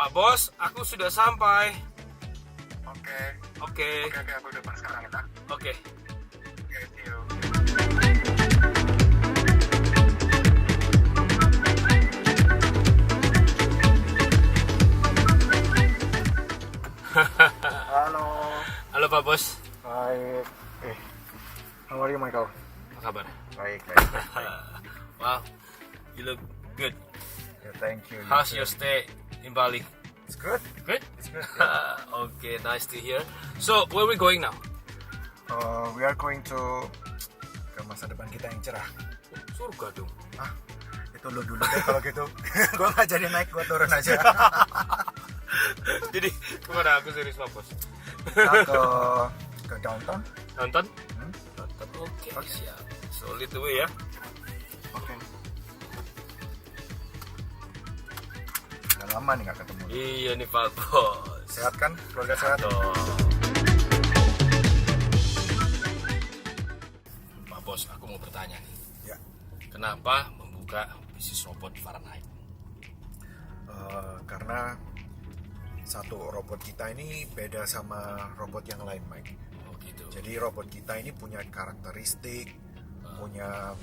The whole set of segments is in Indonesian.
Pak Bos, aku sudah sampai. Oke, Oke, aku depan sekarang ya. oke. Oke, see you. Halo. Halo Pak Bos, Baik. How are you, Michael? apa kabar? Baik. Wow, you look good. Yeah, thank you. How's your stay in Bali? It's good. Good? It's good. Okay, nice to hear. So, where we going now? We are going to ke masa depan kita yang cerah. Surga dong. Itu lo dulu deh kalau gitu. Gua nggak jadi naik, gua turun aja. Jadi, kemana aku serius Pak Bos? Kita ke downtown. Nonton? Hmm? Nonton, oke, Oke. siap. So, lead the way ya. Oke. Udah lama nih nggak ketemu. Iya nih Pak Bos. Sehat kan? Keluarga sehat? Dong. Pak Bos, aku mau bertanya nih. Ya. Kenapa membuka bisnis robot Fahrenheit? Karena satu robot kita ini beda sama robot yang lain, Mike. Oh gitu. Jadi robot kita ini punya karakteristik, punya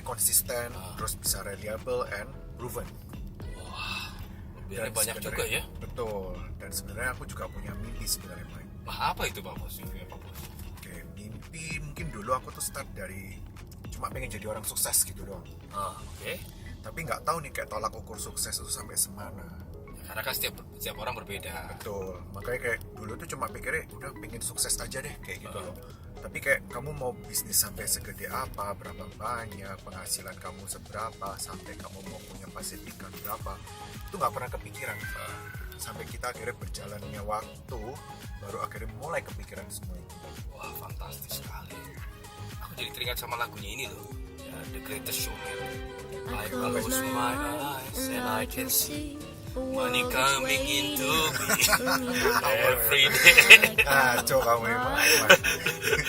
konsisten, terus bisa reliable and proven. Wah, lebih Dan banyak juga sebenarnya- ya. Betul. Dan sebenarnya aku juga punya mimpi sebenarnya, Mike. Wah, apa itu Pak Bos? Mimpinya Pak Bos? Oke, mimpi mungkin dulu aku tuh start dari cuma pengen jadi orang sukses gitu doang. Oke. Tapi nggak tahu nih kayak tolak ukur sukses itu sampai semana. Karena kan setiap orang berbeda. Betul, makanya kayak dulu tuh cuma pikirnya udah pengen sukses aja deh kayak gitu loh. Tapi kayak kamu mau bisnis sampai segede apa, berapa banyak, penghasilan kamu seberapa, sampai kamu mau punya passive income berapa, itu nggak pernah kepikiran. Sampai kita akhirnya berjalannya waktu, baru akhirnya mulai kepikiran semua itu. Wah, fantastis sekali. Aku jadi teringat sama lagunya ini loh. Ya, The Greatest Showman. I close my eyes and I can see money coming into me every day. Kacau kamu emang.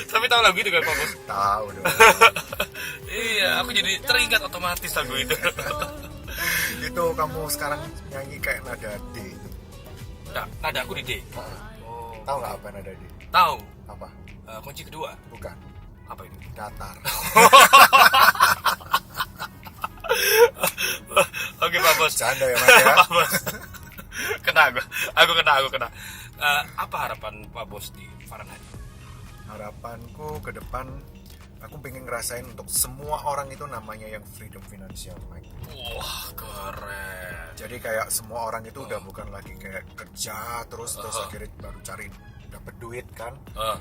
Tapi tahu lagu itu kan Pak Bos? Tahu dong. Iya, aku jadi teringat otomatis lagu itu. Itu kamu sekarang nyanyi kayak nada D. Nah, nada aku di D. Tahu nggak apa nada D? Tahu. Apa? Kunci kedua. Bukan. Apa itu? Datar. Oke Pak Bos. Canda ya Mas ya. Pak Bos. Aku kena. Apa harapan Pak Bos di Fahrenheit? Harapanku ke depan, aku pengen ngerasain untuk semua orang itu namanya yang freedom finansial, Mike. Wah, keren. Jadi kayak semua orang itu udah bukan lagi kayak kerja terus akhirnya baru cari dapat duit kan. Nah,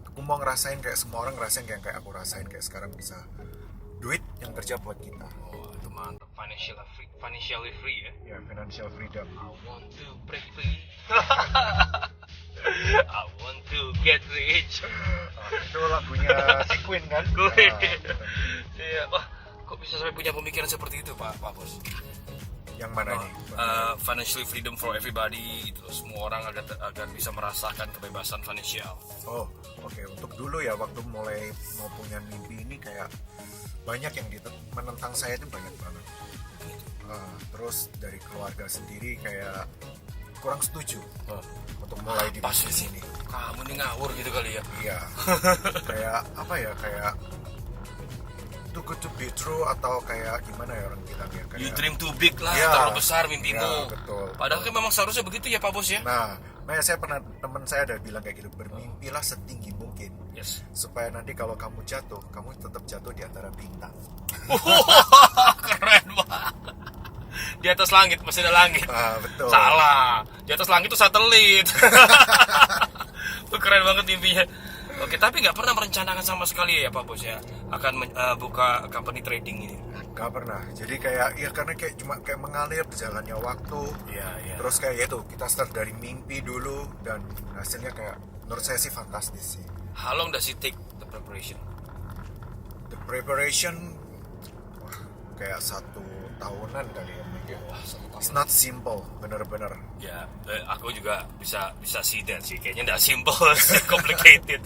aku mau ngerasain kayak semua orang ngerasain kayak aku rasain kayak sekarang bisa duit yang kerja buat kita. Oh, itu mantap. Financially free ya. Ya, financial freedom. I want to break free. I want to get rich. Itu lagunya si Queen kan? Queen. Nah, Iya, wah, kok bisa sampai punya pemikiran seperti itu, Pak Bos? yang mana nih? Financially freedom for everybody, gitu loh. Semua orang agar bisa merasakan kebebasan finansial. Oh, oke. Untuk dulu ya, waktu mulai mau punya mimpi ini kayak banyak yang menentang saya itu banyak banget. Terus dari keluarga sendiri kayak kurang setuju untuk mulai di Pas bisnis ini, ini. kamu nih ngawur gitu kali ya. Iya. Kayak apa ya? Kayak too good to be true atau kayak gimana ya orang bilang ya? Kayak, You dream too big lah, Iya. terlalu besar mimpimu. Iya, betul. Padahal kan memang seharusnya begitu ya Pak Bos ya. Nah, teman saya ada bilang kayak gitu, bermimpilah setinggi mungkin. Yes. Supaya nanti kalau kamu jatuh, kamu tetap jatuh di antara bintang. Keren banget. Di atas langit, masih ada langit. Betul. Salah. Di atas langit itu satelit. Itu keren banget mimpinya. Oke, tapi nggak pernah merencanakan sama sekali ya Pak Bos ya akan buka company trading ini. Gak pernah. Jadi kayak ya karena kayak cuma kayak mengalir berjalannya waktu. Iya. Terus kayak ya itu kita start dari mimpi dulu dan hasilnya kayak menurut saya sih fantastis sih. How long does it take the preparation? The preparation kayak 1 tahunan kali ya. Wah, 1 tahun. It's not simple, bener-bener. Ya, aku juga bisa see that sih. Kayaknya nggak simple, complicated.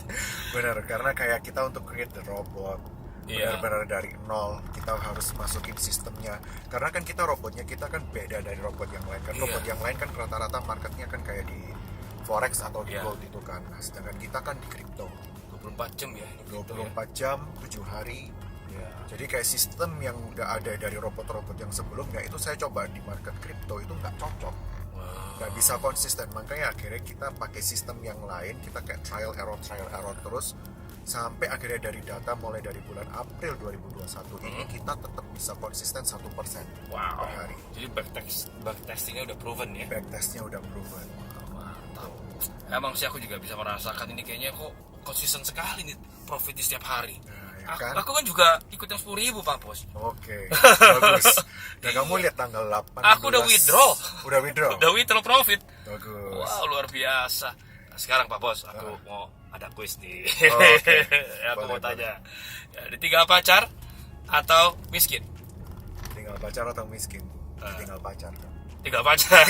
Bener, karena kayak kita untuk create the robot, Iya. benar-benar dari nol. Kita harus masukin sistemnya, karena kan kita robotnya kita kan beda dari robot yang lain kan. Iya. Robot yang lain kan rata-rata marketnya kan kayak di forex atau di Iya. gold itu kan. Nah, sedangkan kita kan di kripto 24 jam ya ini gitu 24 jam 7 hari. ya. Jadi kayak sistem yang udah ada dari robot-robot yang sebelumnya itu saya coba di market kripto itu nggak cocok, Wow. nggak bisa konsisten. Makanya akhirnya kita pakai sistem yang lain, kita kayak trial error terus sampai akhirnya dari data mulai dari bulan April 2021 ini kita tetap bisa konsisten 1% Wow. per hari. Jadi backtestingnya udah proven ya. Backtestnya udah proven. Mantap. Emang sih aku juga bisa merasakan ini kayaknya kok konsisten sekali nih profit di setiap hari. Nah, ya Aku, kan? aku kan juga ikut yang 10.000 Pak Bos. Oke, bagus. Dan kamu lihat tanggal 8 Aku udah withdraw. Udah withdraw? Udah withdraw profit. Bagus. Wow, luar biasa. Nah, sekarang Pak Bos, aku mau ada kuis nih. Oke. Aku mau Boleh, tanya. Ya, ditinggal pacar atau miskin? Tinggal pacar atau miskin? Tinggal pacar. Tinggal pacar.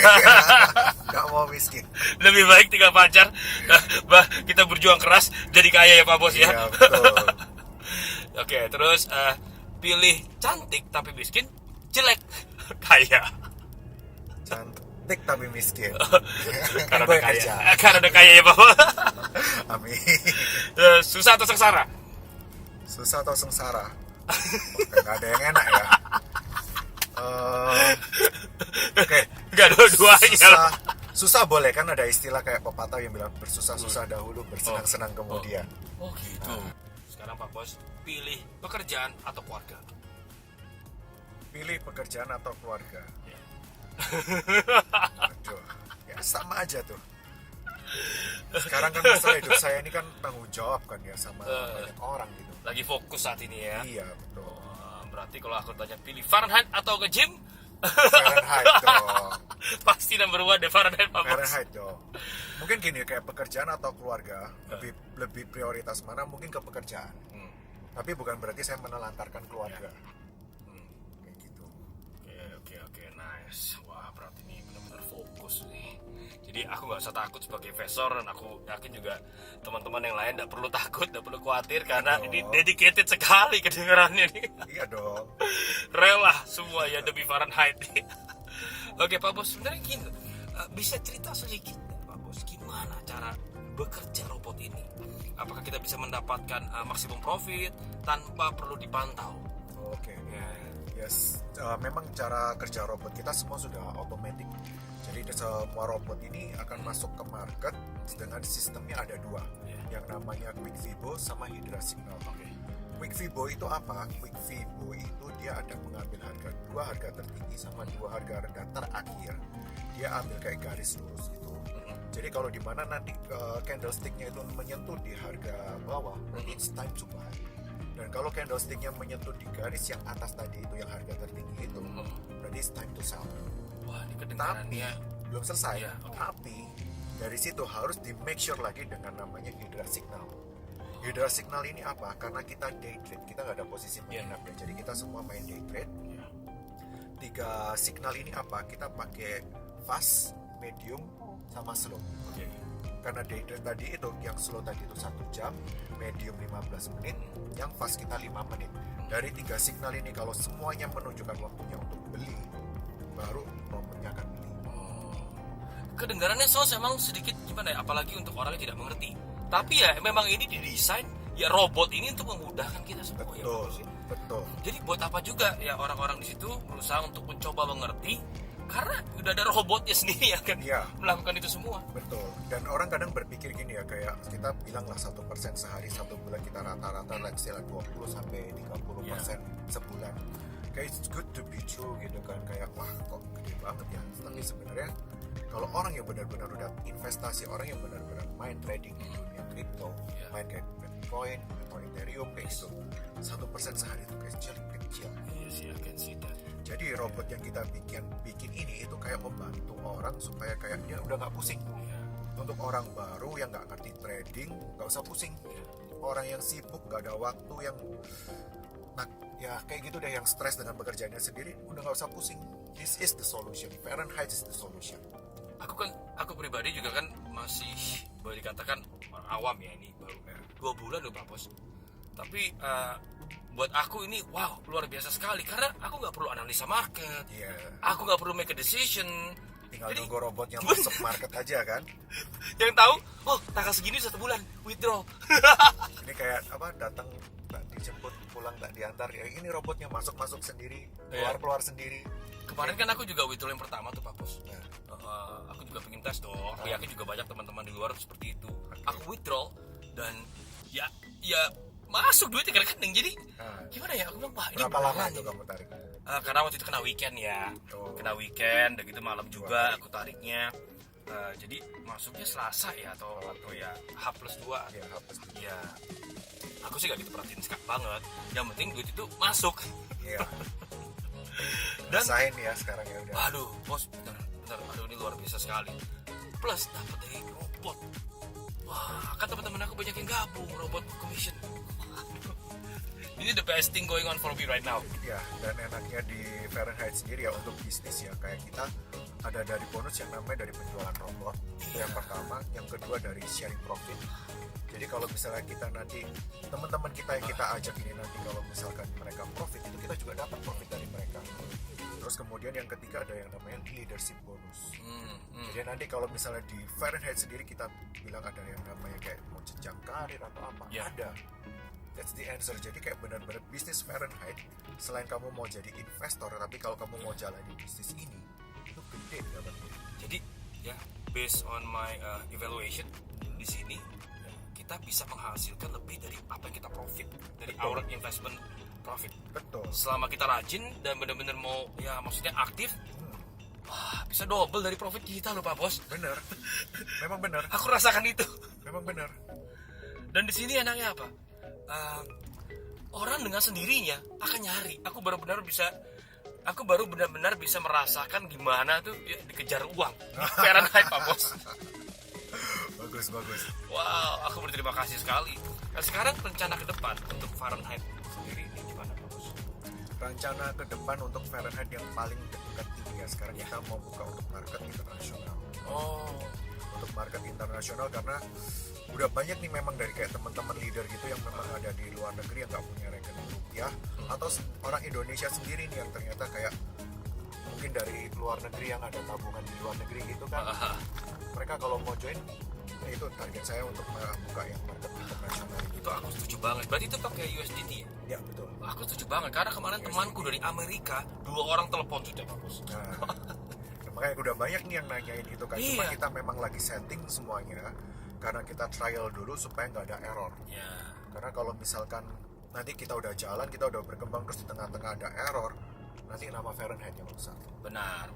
Gak mau miskin. Lebih baik tinggal pacar. Kita berjuang keras jadi kaya ya Pak Bos ya. Iya, betul. Oke, terus pilih cantik tapi miskin, jelek kaya. Cantik tapi miskin. Karena Gue udah kaya. kerja. Karena udah kaya ya Pak Bos. Amin. Susah atau sengsara? Susah atau sengsara? Oke, gak ada yang enak ya. Oke. Enggak dua-duanya. Susah boleh kan, ada istilah kayak pepatah yang bilang bersusah-susah dahulu, bersenang-senang kemudian. Oh gitu. Sekarang Pak Bos, pilih pekerjaan atau keluarga? Pilih pekerjaan atau keluarga? Ya. Aduh, ya sama aja tuh. Sekarang kan masalah hidup saya ini kan tanggung jawab kan ya sama banyak orang gitu. Lagi fokus saat ini ya. Iya betul. Berarti kalau aku tanya pilih Fahrenheit atau ke gym? Fahrenheit dong. Pasti number one deh Fahrenheit Pak Bos. Fahrenheit dong. Mungkin gini, kayak pekerjaan atau keluarga, lebih prioritas mana? Mungkin ke pekerjaan. Tapi bukan berarti saya menelantarkan keluarga. Kayak gitu. Oke, nice. Wah, berarti ini benar-benar fokus nih. Jadi aku nggak usah takut sebagai investor, dan aku yakin juga teman-teman yang lain nggak perlu takut, nggak perlu khawatir karena ini dedicated sekali kedengarannya nih. Iya dong. Rela semua ya demi Fahrenheit. Oke Pak Bos, sebenarnya gini, bisa cerita sedikit Pak Bos, gimana cara bekerja robot ini? Apakah kita bisa mendapatkan maksimum profit tanpa perlu dipantau? Oke. Yes. Memang cara kerja robot kita semua sudah otomatis. Jadi semua robot ini akan masuk ke market dengan sistemnya ada dua, yang namanya Quick Vibo sama Hydra Signal. Quick Vibo itu apa? Quick Vibo itu dia ada mengambil dua harga tertinggi sama dua harga rendah terakhir. Dia ambil kayak garis lurus gitu. Jadi kalau di mana nanti candlesticknya itu menyentuh di harga bawah, it's time to buy. Dan kalau candlesticknya menyentuh di garis yang atas tadi itu, yang harga tertinggi itu, berarti it's time to sell. Wah, ini Tapi kedengarannya belum selesai. Iya, oke. Tapi dari situ harus di make sure lagi dengan namanya Hydra Signal. Hydra Signal ini apa? Karena kita day trade, kita nggak ada posisi menginapnya. Jadi kita semua main day trade. Tiga signal ini apa? Kita pakai fast, medium, sama slow. Karena day trade tadi itu, yang slow tadi itu 1 jam, medium 15 menit, yang fast kita 5 menit. Dari tiga signal ini kalau semuanya menunjukkan waktunya untuk beli, baru robotnya akan beli. kedengarannya soalnya memang sedikit gimana ya, apalagi untuk orang yang tidak mengerti. Tapi ya memang ini didesain ya robot ini untuk memudahkan kita semua ya. Betul, betul. Jadi buat apa juga ya orang-orang di situ berusaha untuk mencoba mengerti, karena udah ada robotnya sendiri yang akan Iya. melakukan itu semua. Betul. Dan orang kadang berpikir gini ya, kayak kita bilang lah 1% sehari, 1 bulan kita rata-rata like 20 sampai 30% sebulan. Kayak it's good to be true gitu kan, kayak wah kok gede banget ya. Tapi sebenarnya kalau orang yang benar-benar udah investasi, orang yang benar-benar main trading di dunia kripto, main kayak Bitcoin atau Ethereum kayak gitu, 1% sehari itu kecil. Yes, I can see that. Jadi robot yang kita bikin ini itu kayak membantu orang supaya kayak dia udah nggak pusing. Untuk orang baru yang nggak ngerti trading, nggak usah pusing. Orang yang sibuk nggak ada waktu, yang ya kayak gitu deh, yang stres dengan pekerjaannya sendiri, udah nggak usah pusing. This is the solution. Fahrenheit is the solution. Aku pribadi juga kan masih boleh dikatakan awam ya, ini baru 2 bulan loh Pak Bos. Tapi buat aku ini wow luar biasa sekali karena aku nggak perlu analisa market, aku nggak perlu make a decision, tinggal nunggu robotnya masuk market aja kan. Yang tahu oh tanggal segini 1 bulan withdraw. Ini kayak apa, datang tak dijemput pulang tak diantar ya, ini robotnya masuk sendiri, keluar sendiri. Kemarin kan aku juga withdraw yang pertama tuh Pak Bos. Aku juga pengen tes dong. Aku yakin juga banyak teman-teman di luar seperti itu. Aku withdraw dan ya masuk duitnya ke rekening. Jadi gimana ya? Aku bilang wah ini berapa lama tuh kamu tarik? Karena waktu itu kena weekend ya. Kena weekend dan gitu malam juga aku tariknya. Jadi masuknya Selasa ya atau ya H+2. Ya, H+2. Ya. Aku sih gak gitu perhatiin banget. Yang penting duit itu masuk. Iya. Dan rasain ya sekarang ya udah. Aduh, bos, bentar. Aduh ini luar biasa sekali. Plus dapat dari robot. Wah, kan teman-teman aku banyak yang gabung robot commission. Ini the best thing going on for me right now. Ya, dan enaknya di Fahrenheit sendiri ya untuk bisnis ya, kayak kita ada dari bonus yang namanya dari penjualan robot. Itu yang pertama, yang kedua dari sharing profit. Jadi kalau misalnya kita nanti teman-teman kita yang kita ajak ini nanti kalau misalkan mereka profit, itu kita juga dapat profit dari mereka. Terus kemudian yang ketiga ada yang namanya leadership bonus. Jadi nanti kalau misalnya di Fahrenheit sendiri kita bilang ada yang namanya kayak mau jenjang karir atau apa, ada. That's the answer. Jadi kayak benar-benar bisnis Fahrenheit, selain kamu mau jadi investor, tapi kalau kamu mau jalani bisnis ini, itu gede dapatnya. Jadi ya based on my evaluation di sini kita bisa menghasilkan lebih dari apa yang kita profit dari our investment profit. Betul. Selama kita rajin dan benar-benar mau ya maksudnya aktif, wah bisa double dari profit kita loh Pak Bos. Bener, memang bener. Aku rasakan itu. Memang bener. Dan di sini enaknya apa? Orang dengan sendirinya akan nyari. Aku baru benar-benar bisa merasakan gimana tuh ya, dikejar uang. Fahrenheit Pak Bos. Bagus. Wow, aku berterima kasih sekali. Nah sekarang rencana ke depan untuk Fahrenheit sendiri ini gimana Pak Bos? Rencana ke depan untuk Fahrenheit yang paling dekat ini ya, sekarang kita mau buka untuk market internasional. Untuk market internasional karena udah banyak nih memang dari kayak teman-teman leader gitu yang memang ada di luar negeri yang nggak punya rekening rupiah, atau orang Indonesia sendiri nih yang ternyata kayak mungkin dari luar negeri yang ada tabungan di luar negeri gitu kan. Mereka kalau mau join, itu target saya untuk buka yang market internasional. Itu aku setuju banget. Berarti itu pakai USDT ya? Ya betul. Aku setuju banget karena kemarin temanku dari Amerika 2 orang telepon sudah Pak Bos. Makanya udah banyak nih yang nanyain itu kan. Cuma kita memang lagi setting semuanya karena kita trial dulu supaya nggak ada error. Karena kalau misalkan nanti kita udah jalan, kita udah berkembang terus di tengah-tengah ada error, nanti nama Fahrenheit yang rusak. Benar.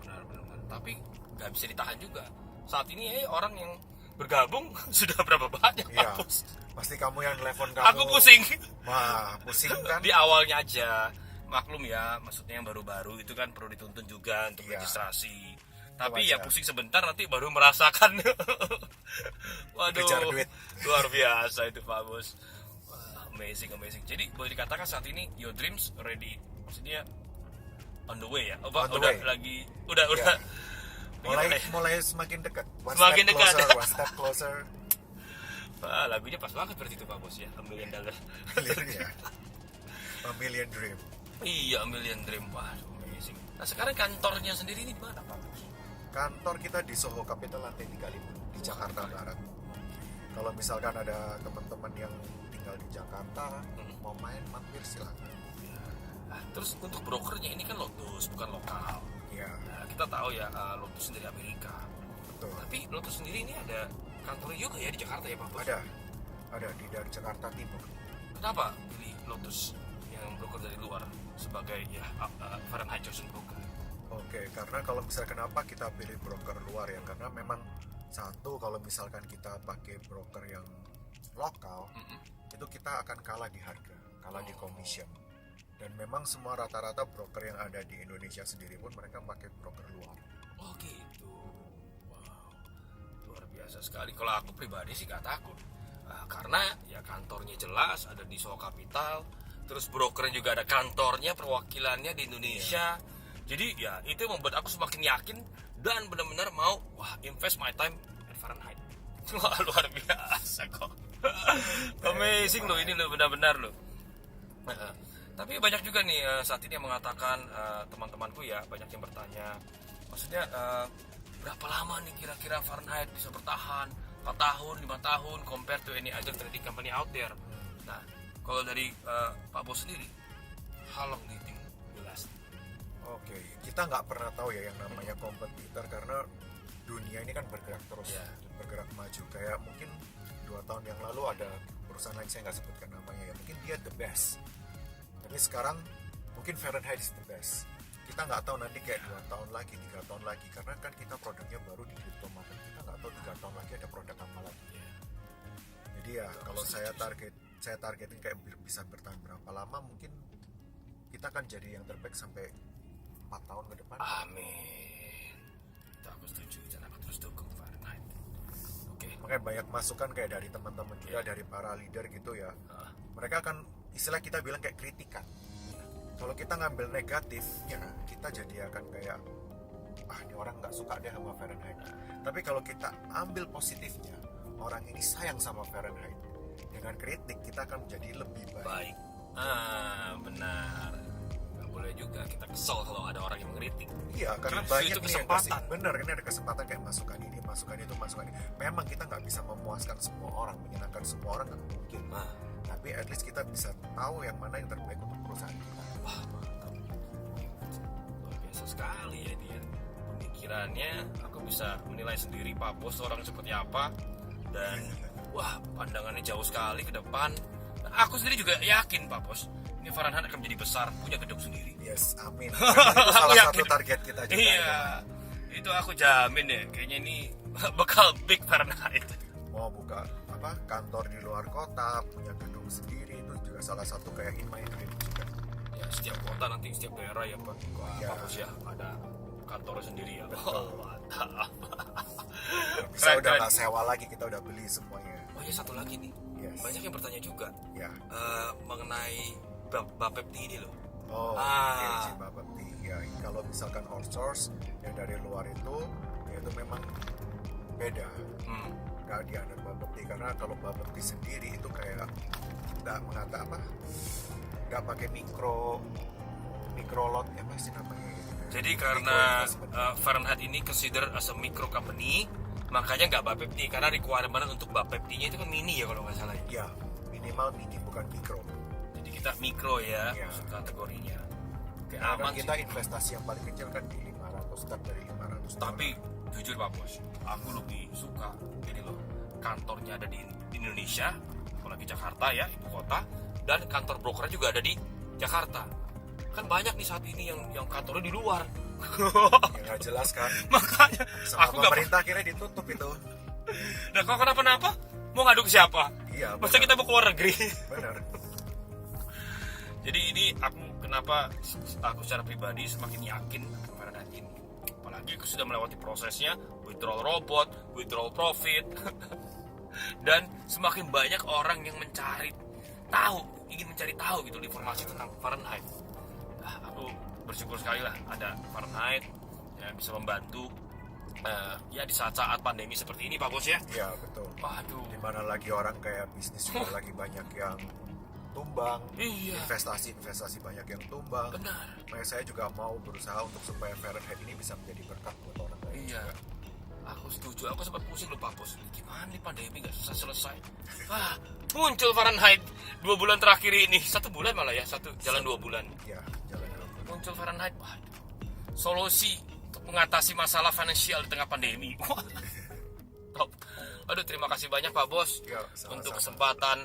Tapi nggak bisa ditahan juga. Saat ini orang yang bergabung sudah berapa banyak Pak Bos? Pasti kamu yang telepon kamu. Aku pusing. Wah, pusing kan? Di awalnya aja. Maklum ya, maksudnya yang baru-baru itu kan perlu dituntun juga untuk registrasi. Tapi ya pusing sebentar nanti baru merasakan. Waduh, kejar duit. Luar biasa itu Pak Bos. Amazing. Jadi boleh dikatakan saat ini your dreams already, maksudnya on the way ya. Udah. Mulai semakin dekat. One step closer. Wah, lagunya pas banget berarti itu Pak Bos ya, $1 million. A Million Dream. Iya, A Million Dream. Waduh, amazing. Nah sekarang kantornya sendiri ini di mana Pak Bos? Kantor kita di Soho Capital lantai 35 di Jakarta Barat. Kalau misalkan ada teman-teman yang tinggal di Jakarta mau main mampir silakan. Nah, terus untuk brokernya ini kan Lotus bukan lokal. Iya. Nah, kita tahu ya Lotus dari Amerika. Betul. Tapi Lotus sendiri ini ada kantornya juga ya di Jakarta ya Pak Bos? Ada dari Jakarta Timur. Kenapa pilih Lotus yang broker dari luar sebagai ya Fahrenheit chosen broker? Oke, karena kalau misalnya kenapa kita pilih broker luar ya, karena memang satu kalau misalkan kita pakai broker yang lokal, itu kita akan kalah di harga, kalah di commission. Dan memang semua rata-rata broker yang ada di Indonesia sendiri pun mereka pakai broker luar. Oh gitu. Wow, luar biasa sekali. Kalau aku pribadi sih gak takut, karena ya kantornya jelas ada di Soho Capital, terus broker juga ada kantornya, perwakilannya di Indonesia. Jadi ya itu yang membuat aku semakin yakin dan benar-benar mau invest my time at Fahrenheit. Wah, luar biasa kok. Amazing loh ini loh, benar-benar loh. Heeh. Tapi banyak juga nih saat ini yang mengatakan, teman-temanku ya, banyak yang bertanya, maksudnya berapa lama nih kira-kira Fahrenheit bisa bertahan 4 tahun, 5 tahun compared to any other trading company out there. Nah, kalau dari Pak Bos sendiri, how long do you think will last? Oke, kita nggak pernah tahu ya yang namanya kompetitor karena dunia ini kan bergerak terus, Ya. bergerak maju. Kayak mungkin 2 tahun yang lalu ada perusahaan lain, saya nggak sebutkan namanya ya, mungkin dia the best. Tapi sekarang mungkin Fahrenheit is the best. Kita nggak tahu nanti kayak 2 tahun lagi, 3 tahun lagi, karena kan kita produknya baru di crypto market. Kita nggak tahu 3 tahun lagi ada produk apa lagi. Ya. Jadi ya kalau saya targetin kayak bisa bertahan berapa lama, mungkin kita akan jadi yang terbaik sampai 4 tahun ke depan. Amin. Itu aku setuju dan aku terus dukung Fahrenheit. Oke. Makanya banyak masukan kayak dari teman-teman kita, dari para leader gitu ya. Mereka akan istilah kita bilang kayak kritikan. Kalau kita ngambil negatifnya, kita jadi akan kayak ini orang nggak suka deh sama Fahrenheit. Tapi kalau kita ambil positifnya, orang ini sayang sama Fahrenheit. Dengan kritik kita akan menjadi lebih baik. Benar. Gak boleh juga kita kesel kalau ada orang yang mengkritik. Iya, karena Justru banyak itu nih yang kesempatan. kasih. Bener, ini ada kesempatan kayak masukan ini, masukan itu, masukan ini. Memang kita nggak bisa memuaskan semua orang, menyenangkan semua orang nggak mungkin. Tapi at least kita bisa tahu yang mana yang terbaik untuk perusahaan kita. Wah, mantap. Luar biasa sekali ya dia. Pemikirannya, aku bisa menilai sendiri Pak Bos orang seperti apa. Dan wah, pandangannya jauh sekali ke depan. Nah, aku sendiri juga yakin Pak Bos, ini Fahrenheit akan menjadi besar, punya gedung sendiri. Yes, amin. Itu salah satu target kita juga. Iya, itu aku jamin ya. Kayaknya ini bakal big Fahrenheit. Mau buka kantor di luar kota, punya gedung sendiri, itu juga salah satu kayak in my dream juga. Ya, setiap kota nanti, setiap daerah ya Pak, Ya. Pak Bos ya, ada kantor sendiri ya. Betul. Mantap. Bisa Keren, udah keren. nggak sewa lagi, kita udah beli semuanya. Oh ya, satu lagi nih. Yes. Banyak yang bertanya juga Ya. mengenai Bapepti ini loh. Oh, Ah. izin Bapepti. Ya, kalau misalkan outsource yang dari luar itu, ya itu memang beda. Nggak dianut Bapepti, karena kalau Bapepti sendiri itu kayak nggak nggak pakai mikro lot ya, apa sih namanya gitu. Jadi Micro karena investment. Fahrenheit ini consider as a micro company, makanya nggak Bapepti, karena requirement untuk Bapepti-nya itu kan mini ya kalau nggak salah ya. Ya, minimal mini bukan mikro. Jadi kita mikro ya, Iya. maksud kategorinya. Oke, Karena aman kita sih. investasi yang paling kecil kan di 500, start dari 500. Tapi jujur Pak Bos, aku lebih suka ini loh, kantornya ada di Indonesia, apalagi Jakarta ya, ibu kota, dan kantor broker juga ada di Jakarta. Kan banyak nih saat ini yang kantornya di luar. ya nggak jelas kan. Makanya Sama aku nggak. pemerintah akhirnya ditutup itu. Nah, kalau kenapa-napa mau ngadu ke siapa? Iya, Masa kita mau keluar negeri? benar. Jadi ini kenapa aku secara pribadi semakin yakin akan Fahrenheit ini. Apalagi aku sudah melewati prosesnya, withdrawal robot, withdrawal profit. Dan semakin banyak orang yang ingin mencari tahu gitu informasi tentang Fahrenheit. Nah, aku bersyukur sekali lah ada Fahrenheit yang bisa membantu ya di saat-saat pandemi seperti ini Pak Bos ya. Iya, betul. Waduh. Dimana lagi orang kayak bisnis juga lagi banyak yang tumbang, Iya. investasi banyak yang tumbang. Benar. Makanya saya juga mau berusaha untuk supaya Fahrenheit ini bisa menjadi berkat buat orang lain. Iya, aku setuju. Aku sempat pusing loh Pak Bos. Gimana nih pandemi nggak selesai? Muncul Fahrenheit 2 bulan terakhir ini, 1 bulan malah ya, jalan 2 bulan. Ya, jalan apa? Muncul Fahrenheit, waduh, solusi untuk mengatasi masalah finansial di tengah pandemi. Wah, top. Aduh, terima kasih banyak Pak Bos Ya, sama-sama. untuk kesempatan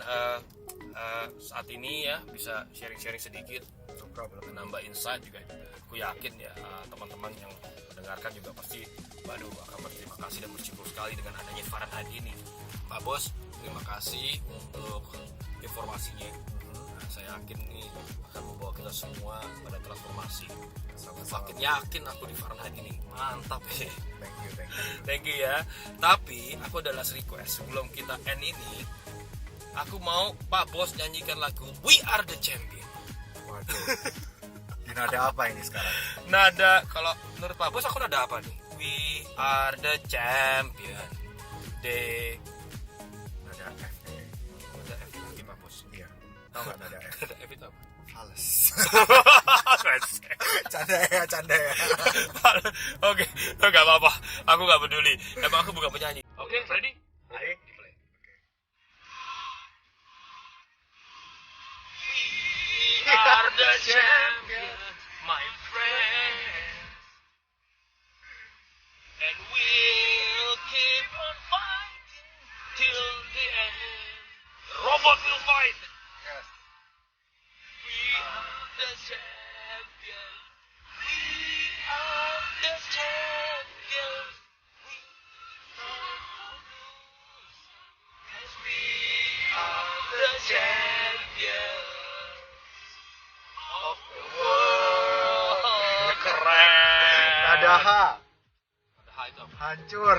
saat ini ya bisa sharing-sharing sedikit. No problem. Menambah insight juga. Aku yakin ya teman-teman yang mendengarkan juga pasti akan berterima kasih dan bersyukur sekali dengan adanya Fahrenheit ini. Pak Bos, terima kasih untuk informasinya. Nah, saya yakin ini akan membawa kita semua pada transformasi. Sama-sama. Makin yakin aku di Fahrenheit ini. Mantap ya. Thank you. Thank you ya. Tapi aku ada last request sebelum kita end ini. Aku mau Pak Bos nyanyikan lagu We Are The Champion. Waduh. Di nada apa ini sekarang? Nada, kalau menurut Pak Bos aku nada apa nih? We are the champion. D. Nada F. Nada F lagi Pak Bos. Iya. Tahu nggak nada F? Nada F itu apa? Canda ya. Oke, nggak apa-apa. Aku nggak peduli. Emang aku bukan penyanyi. Oke, ready? Ayo, play. We are the champions, my friends, and we'll keep on fighting till the end. Robot will fight. Yes. We are the champions. We are the champions. We are we are the champions of the world. Keren. Ada H. Ada itu apa? Hancur.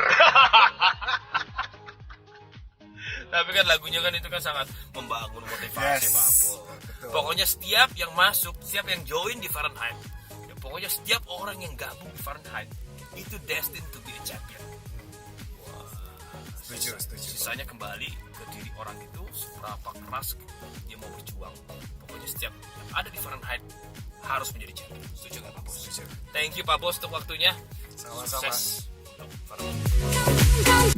Tapi kan lagunya kan itu kan sangat membangun motivasi, Yes. Pak Apul. Betul. Pokoknya setiap yang masuk, setiap yang join di Fahrenheit, ya pokoknya setiap orang yang gabung di Fahrenheit itu destined to be a champion. Setuju. Sisanya kembali ke diri orang itu, seberapa keras dia mau berjuang. Pokoknya setiap yang ada di Fahrenheit harus menjadi champion. Setuju nggak Pak Bos? Setuju. Thank you Pak Bos untuk waktunya. Sama-sama. Sukses untuk Fahrenheit.